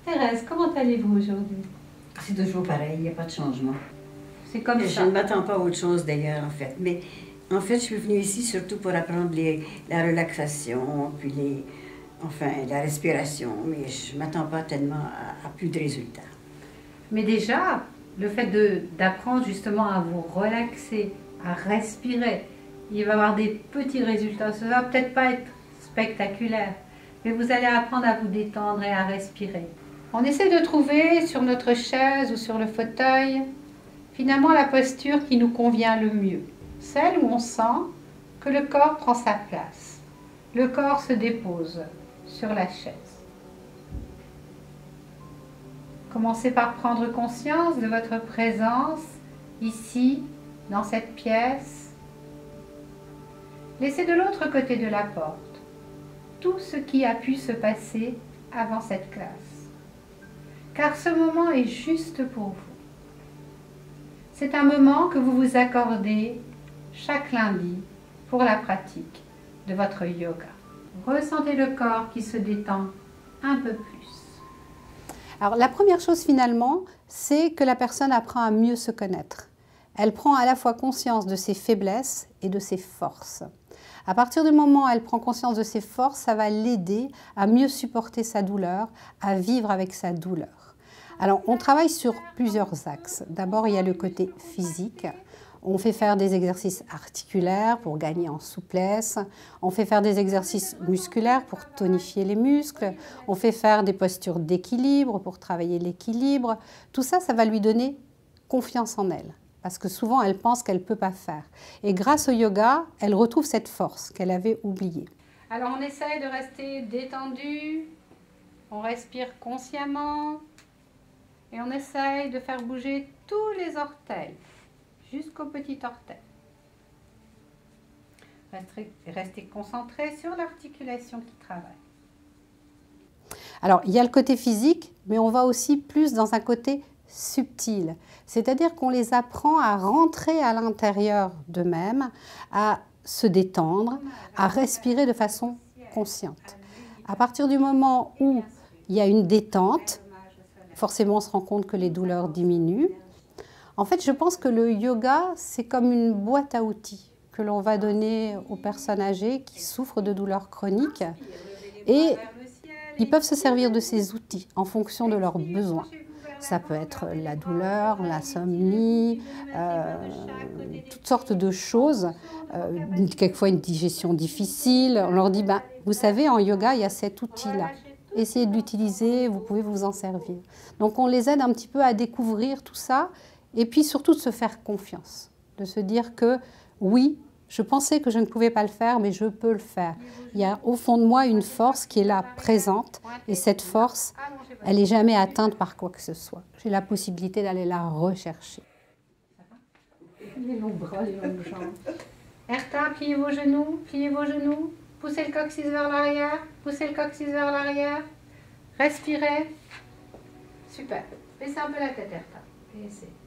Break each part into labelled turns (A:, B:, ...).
A: Thérèse, comment allez-vous aujourd'hui?
B: C'est toujours pareil, il n'y a pas de changement.
A: C'est comme
B: Je
A: ça.
B: ne m'attends pas à autre chose d'ailleurs en fait. Mais en fait, je suis venue ici surtout pour apprendre la relaxation, puis la respiration. Mais je ne m'attends pas tellement à plus de résultats.
A: Mais déjà, le fait d'apprendre justement à vous relaxer, à respirer, il va y avoir des petits résultats. Ça ne va peut-être pas être spectaculaire, mais vous allez apprendre à vous détendre et à respirer. On essaie de trouver sur notre chaise ou sur le fauteuil, finalement la posture qui nous convient le mieux. Celle où on sent que le corps prend sa place. Le corps se dépose sur la chaise. Commencez par prendre conscience de votre présence ici, dans cette pièce. Laissez de l'autre côté de la porte tout ce qui a pu se passer avant cette classe. Car ce moment est juste pour vous. C'est un moment que vous vous accordez chaque lundi pour la pratique de votre yoga. Ressentez le corps qui se détend un peu plus.
C: Alors la première chose finalement, c'est que la personne apprend à mieux se connaître. Elle prend à la fois conscience de ses faiblesses et de ses forces. À partir du moment où elle prend conscience de ses forces, ça va l'aider à mieux supporter sa douleur, à vivre avec sa douleur. Alors on travaille sur plusieurs axes. D'abord il y a le côté physique. On fait faire des exercices articulaires pour gagner en souplesse. On fait faire des exercices musculaires pour tonifier les muscles. On fait faire des postures d'équilibre pour travailler l'équilibre. Tout ça, ça va lui donner confiance en elle. Parce que souvent, elle pense qu'elle ne peut pas faire. Et grâce au yoga, elle retrouve cette force qu'elle avait oubliée.
A: Alors on essaye de rester détendu. On respire consciemment. Et on essaye de faire bouger tous les orteils. Jusqu'au petit orteil. Restez concentré sur l'articulation qui travaille.
C: Alors, il y a le côté physique, mais on va aussi plus dans un côté subtil. C'est-à-dire qu'on les apprend à rentrer à l'intérieur d'eux-mêmes, à se détendre, à respirer de façon consciente. À partir du moment où il y a une détente, forcément on se rend compte que les douleurs diminuent. En fait, je pense que le yoga, c'est comme une boîte à outils que l'on va donner aux personnes âgées qui souffrent de douleurs chroniques. Et ils peuvent se servir de ces outils en fonction de leurs besoins. Ça peut être la douleur, l'insomnie, toutes sortes de choses. Quelquefois une digestion difficile. On leur dit, vous savez, en yoga, il y a cet outil-là. Essayez de l'utiliser, vous pouvez vous en servir. Donc on les aide un petit peu à découvrir tout ça. Et puis surtout de se faire confiance, de se dire que oui, je pensais que je ne pouvais pas le faire, mais je peux le faire. Il y a au fond de moi une force qui est là, présente, et cette force, elle n'est jamais atteinte par quoi que ce soit. J'ai la possibilité d'aller la rechercher.
A: Les longs bras, les longues jambes. Erta, pliez vos genoux, poussez le coccyx vers l'arrière, poussez le coccyx vers l'arrière, respirez. Super. Baissez un peu la tête, Erta.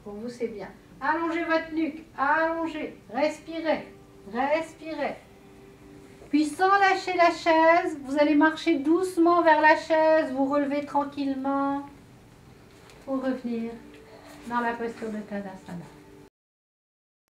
A: Pour vous, c'est bien. Allongez votre nuque. Allongez. Respirez. Respirez. Puis sans lâcher la chaise, vous allez marcher doucement vers la chaise. Vous relevez tranquillement pour revenir dans la posture de Tadasana.